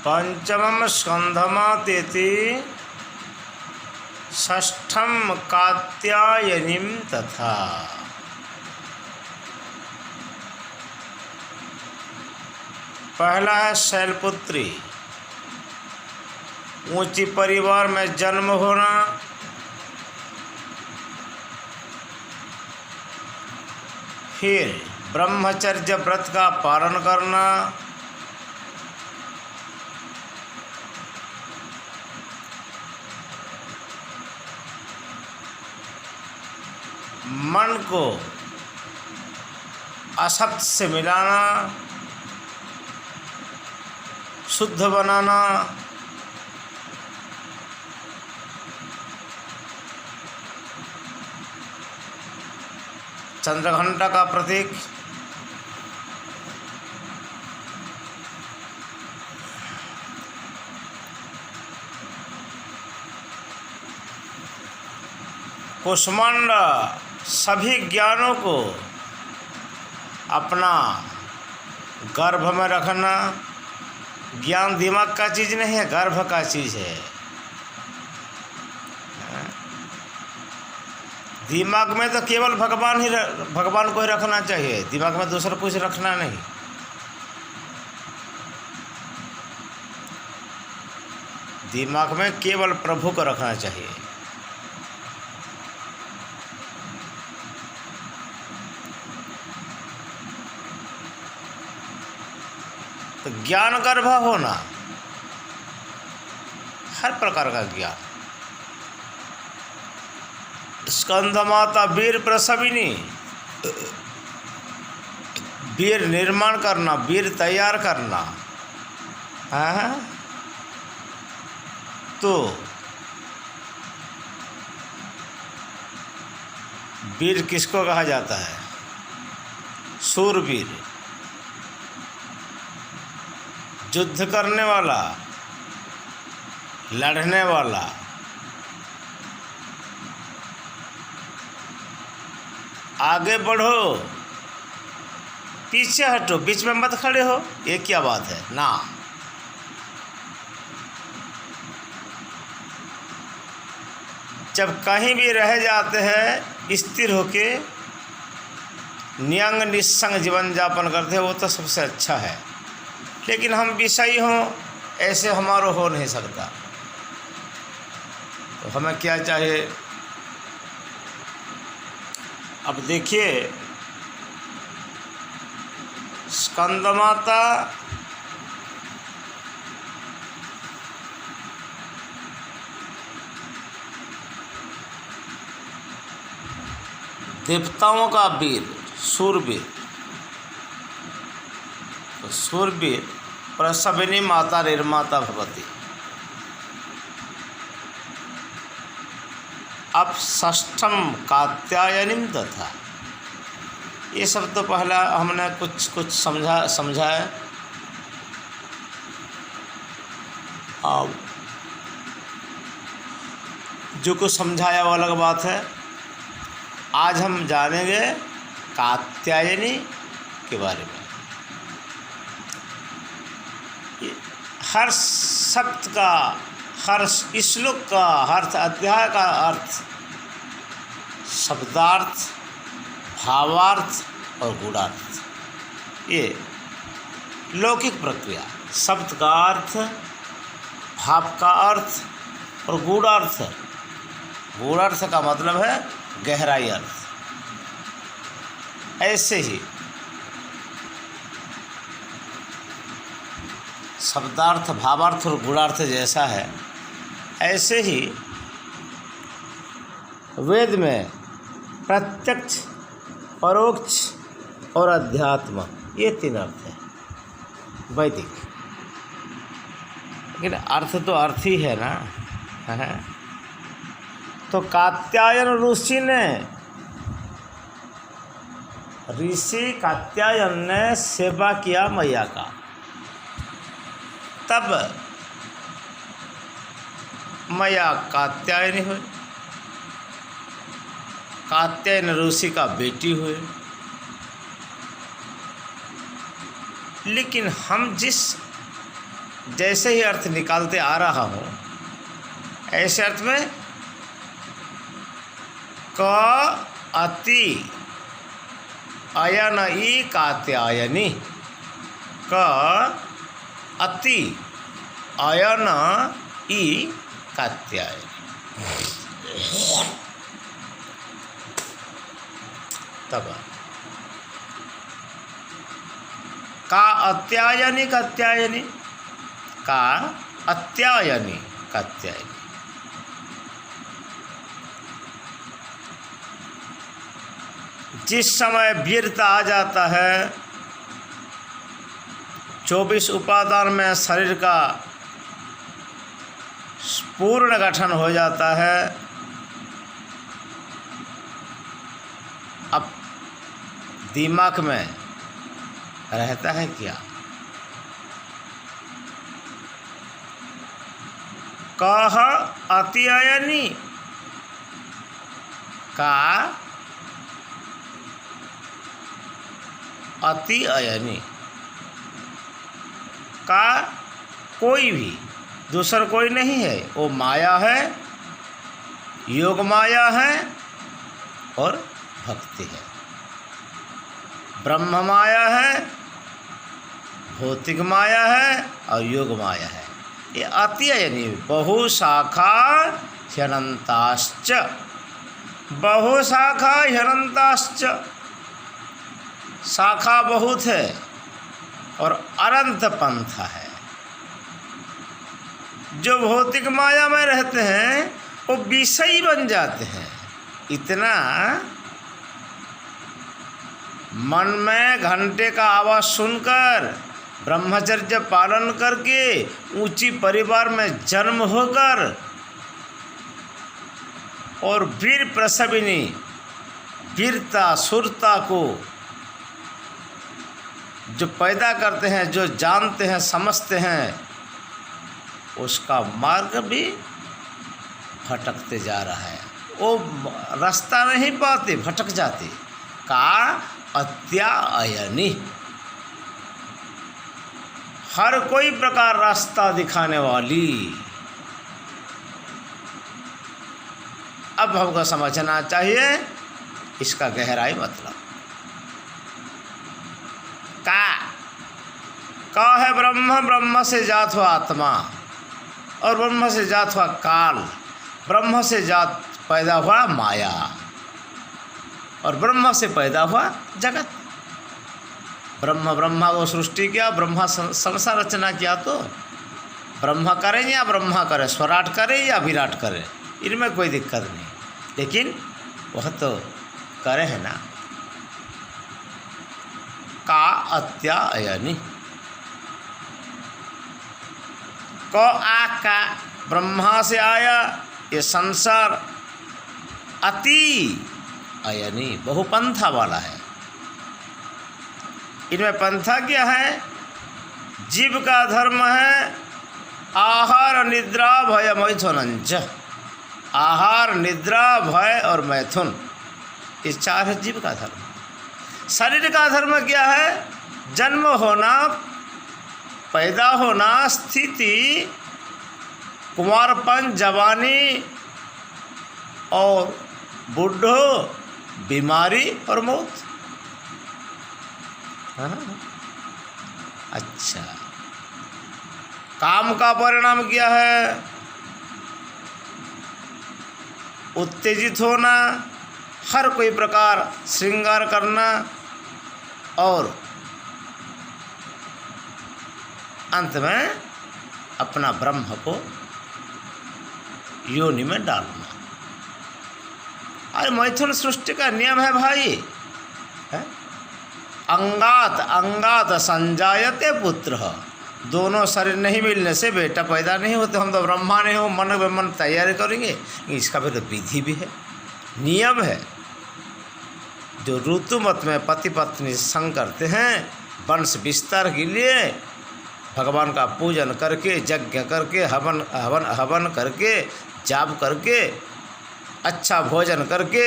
पंचमम स्कंधमातेति षष्ठम कात्यायनीम तथा। पहला है शैलपुत्री, ऊंची परिवार में जन्म होना, फिर ब्रह्मचर्य व्रत का पालन करना, मन को असत से मिलाना, शुद्ध बनाना, चंद्रघंटा का प्रतीक, कुष्मांड सभी ज्ञानों को अपना गर्भ में रखना। ज्ञान दिमाग का चीज़ नहीं है, गर्भ का चीज़ है। दिमाग में तो केवल भगवान को ही रखना चाहिए, दिमाग में दूसरा कुछ रखना नहीं। दिमाग में केवल प्रभु को रखना चाहिए। तो ज्ञान गर्भ होना, हर प्रकार का ज्ञान। स्कंदमाता वीर प्रसविनी, वीर निर्माण करना, वीर तैयार करना। तो वीर किसको कहा जाता है? शूरवीर, युद्ध करने वाला, लड़ने वाला। आगे बढ़ो, पीछे हटो, बीच में मत खड़े हो, ये क्या बात है ना। जब कहीं भी रह जाते हैं स्थिर होके नियंग निस्संग जीवन यापन करते हैं, वो तो सबसे अच्छा है। लेकिन हम विषयी हों, ऐसे हमारा हो नहीं सकता। तो हमें क्या चाहिए? अब देखिए, स्कंदमाता देवताओं का वीर, शूरवीर। तो शूरवीर प्रसविनी माता निर्माता भवती। अब षष्ठम कात्यायनीम तथा। ये सब तो पहला हमने कुछ समझा है। अब जो कुछ समझाया वो अलग बात है। आज हम जानेंगे कात्यायनी के बारे में। हर शब्द का, हर श्लोक का, हर अध्याय का अर्थ, शब्दार्थ, भावार्थ और गूढ़ार्थ, ये लौकिक प्रक्रिया। शब्द का अर्थ, भाव का अर्थ और गूढ़ार्थ। गूढ़ार्थ का मतलब है गहराई अर्थ। ऐसे ही शब्दार्थ, भावार्थ और गूढ़ार्थ जैसा है, ऐसे ही वेद में प्रत्यक्ष, परोक्ष और अध्यात्म, ये तीन अर्थ है वैदिक। लेकिन अर्थ तो अर्थ ही है ना, है। तो कात्यायन ऋषि कात्यायन ने सेवा किया मैया का। तब मैया कात्यायनी हुई, कात्यायन ऋषि का बेटी हुई। लेकिन हम जिस जैसे ही अर्थ निकालते आ रहा हूँ, ऐसे अर्थ में क अति अयन ई कात्यायनी, क अति अयन ई कात्यायनी। तब का अत्यायनी कात्यायनी, का अत्यायनी कात्यायनी। जिस समय वीरता आ जाता है, 24 उपादान में शरीर का पूर्ण गठन हो जाता है, अब दिमाग में रहता है क्या? कह अत्ययनी, का अति अयनी, का कोई भी दूसरा कोई नहीं है, वो माया है, योग माया है और भक्ति है। ब्रह्म माया है, भौतिक माया है और योग माया है। ये अति अयनी बहुशाखा ह्यनंताश्च, बहुशाखा ह्यनंताश्च, शाखा बहुत है और अनंत पंथ है। जो भौतिक माया में रहते हैं वो विषयी बन जाते हैं। इतना मन में घंटे का आवाज़ सुनकर, ब्रह्मचर्य पालन करके, ऊंची परिवार में जन्म होकर और वीर प्रसविनी वीरता सुरता को जो पैदा करते हैं, जो जानते हैं, समझते हैं, उसका मार्ग भी भटकते जा रहा है। वो रास्ता नहीं पाते, भटक जाते। का अत्यायनी, हर कोई प्रकार रास्ता दिखाने वाली। अब हमको समझना चाहिए इसका गहराई मतलब। का है ब्रह्म, ब्रह्म से जात हुआ आत्मा और ब्रह्म से जात हुआ काल, ब्रह्म से जात पैदा हुआ माया और ब्रह्म से पैदा हुआ जगत। ब्रह्म ब्रह्मा को सृष्टि किया, ब्रह्मा संसार रचना किया, तो ब्रह्मा करे या ब्रह्मा करे, स्वराट करे या विराट करे, इनमें कोई दिक्कत नहीं, लेकिन वह तो करे है ना। का अत्यायनी, को आ का ब्रह्मा से आया ये संसार, अति अयनी बहुपंथा वाला है। इनमें पंथा क्या है? जीव का धर्म है आहार निद्रा भय मैथुनंच। आहार निद्रा भय और मैथुन, ये चार है जीव का धर्म। शरीर का धर्म क्या है? जन्म होना, पैदा होना, स्थिति, कुंवारपन, जवानी और बूढ़ो, बीमारी और मौत। हाँ? अच्छा, काम का परिणाम क्या है? उत्तेजित होना, हर कोई प्रकार श्रृंगार करना और अंत में अपना ब्रह्म को योनि में डालना। अरे मैथुन सृष्टि का नियम है भाई, है? अंगात अंगात संजायते पुत्र। दोनों शरीर नहीं मिलने से बेटा पैदा नहीं होते। हम तो ब्रह्मा नहीं हो, मन में मन तैयारी करेंगे, इसका भी तो विधि भी है, नियम है। जो ऋतु मत में पति पत्नी संग करते हैं, वंश विस्तार के लिए भगवान का पूजन करके, यज्ञ करके, हवन करके, जाप करके, अच्छा भोजन करके,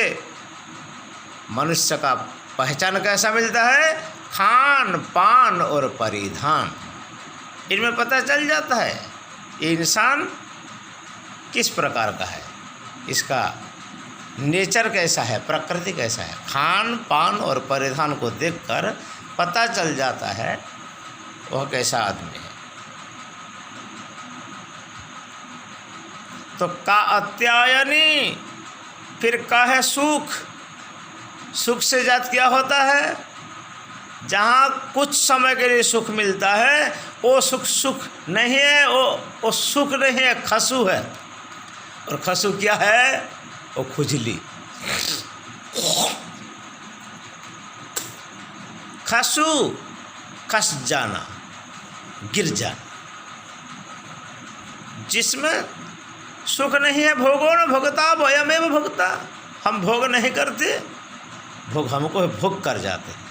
मनुष्य का पहचान कैसा मिलता है? खान पान और परिधान। इनमें पता चल जाता है ये इंसान किस प्रकार का है, इसका नेचर कैसा है, प्रकृति कैसा है। खान पान और परिधान को देखकर पता चल जाता है वह कैसा आदमी है। तो का अत्यायनी, फिर का है सुख। सुख से जात क्या होता है, जहाँ कुछ समय के लिए सुख मिलता है वो सुख नहीं है, वो सुख नहीं है, खसू है। और खसू क्या है, वो खुजली। खसू, खस जाना, गिर जाना, जिसमें सुख नहीं है। भोगो न भोगता वयमेव भोगता, हम भोग नहीं करते, भोग हमको भोग कर जाते हैं।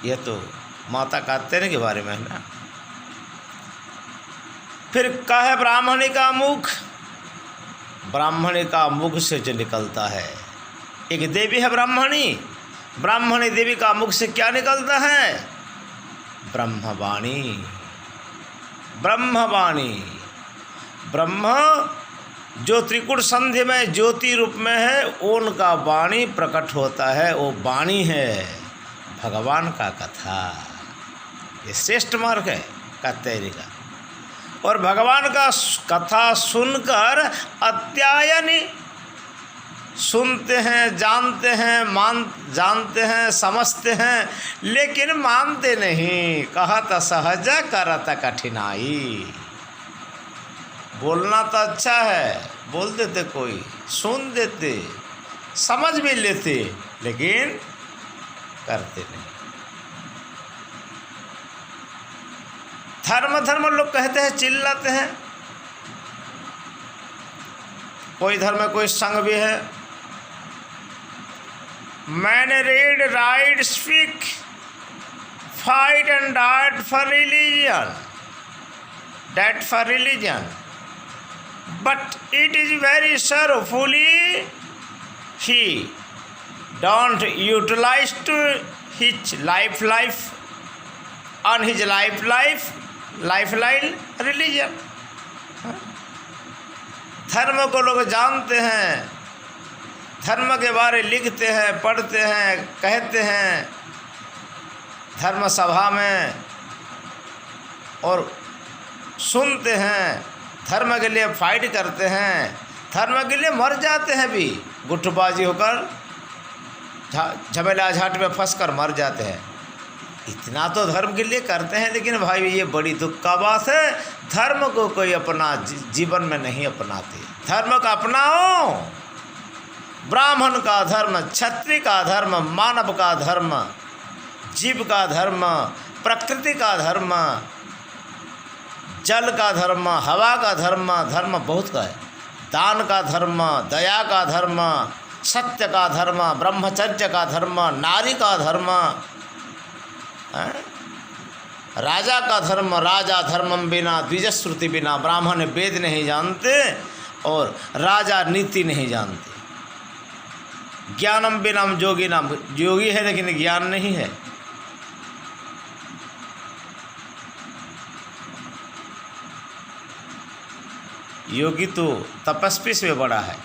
यह तो माता का तेरे के बारे में है ना। फिर का है ब्राह्मणी का मुख। ब्राह्मणी का मुख से जो निकलता है, एक देवी है ब्राह्मणी, ब्राह्मणी देवी का मुख से क्या निकलता है, ब्रह्मवाणी। ब्रह्मवाणी, ब्रह्म जो त्रिकुट संधि में ज्योति रूप में है, उनका वाणी प्रकट होता है, वो वाणी है भगवान का कथा। ये श्रेष्ठ मार्ग है कात्यायनी का। और भगवान का कथा सुनकर अत्यायनी सुनते हैं, जानते हैं, समझते हैं, लेकिन मानते नहीं। कहत सहज करत कठिनाई। बोलना तो अच्छा है, बोल देते, कोई सुन देते, समझ भी लेते, लेकिन करते नहीं। धर्म लोग कहते हैं, चिल्लाते हैं। कोई धर्म में कोई संघ भी है, मैंने read write speak fight and diet for religion, date for religion, but it is very sorrowfully he don't utilize to his life on his lifeline religion। धर्म को लोग जानते हैं, धर्म के बारे लिखते हैं, पढ़ते हैं, कहते हैं धर्म सभा में, और सुनते हैं, धर्म के लिए फाइट करते हैं, धर्म के लिए मर जाते हैं भी, गुटबाजी होकर झमेला झाट में फंस कर मर जाते हैं। इतना तो धर्म के लिए करते हैं, लेकिन भाई ये बड़ी दुख का बात है, धर्म को कोई अपना जीवन में नहीं अपनाते। धर्म का अपनाओ, ब्राह्मण का धर्म, क्षत्रिय का धर्म, मानव का धर्म, जीव का धर्म, प्रकृति का धर्म, जल का धर्म, हवा का धर्म, धर्म बहुत का है। दान का धर्म, दया का धर्म, सत्य का धर्म, ब्रह्मचर्य का धर्म, नारी का धर्म, राजा का धर्म। राजा धर्मम बिना द्विजश्रुति बिना, ब्राह्मण वेद नहीं जानते और राजा नीति नहीं जानते। ज्ञानम बिना जोगी नाम, योगी है लेकिन ज्ञान नहीं है। योगी तो तपस्वी से बड़ा है।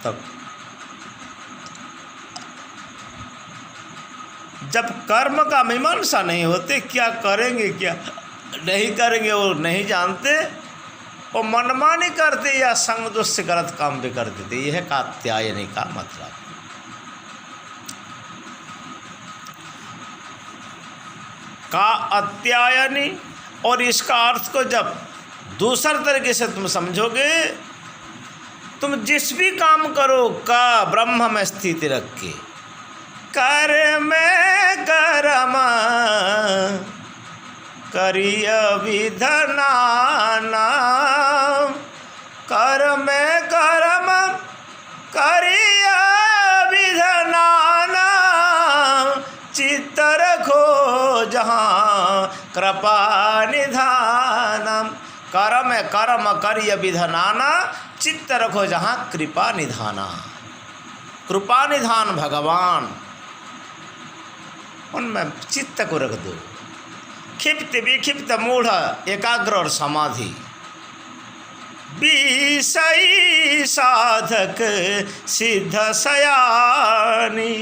तब जब कर्म का मीमांसा नहीं होते, क्या करेंगे क्या नहीं करेंगे वो नहीं जानते, वो मनमानी करते या संग दोष से गलत काम भी कर देते। यह है कात्यायनी का मतलब। का अत्यायनी, और इसका अर्थ को जब दूसरे तरीके से तुम समझोगे, तुम जिस भी काम करो का ब्रह्म में स्थिति रख के, कर में कर्म करिय विधनाना, कर में कर्म करिय विधनाना, चित्त रखो जहाँ कृपा निधानम। कर्म कर्म करिय विधनाना, चित्त रखो जहाँ कृपा निधाना। कृपा निधान भगवान, उनमें चित्त को रख दो। क्षिप्त विक्षिप्त मूढ़ एकाग्र और समाधि, विषयी साधक सिद्ध सयानी।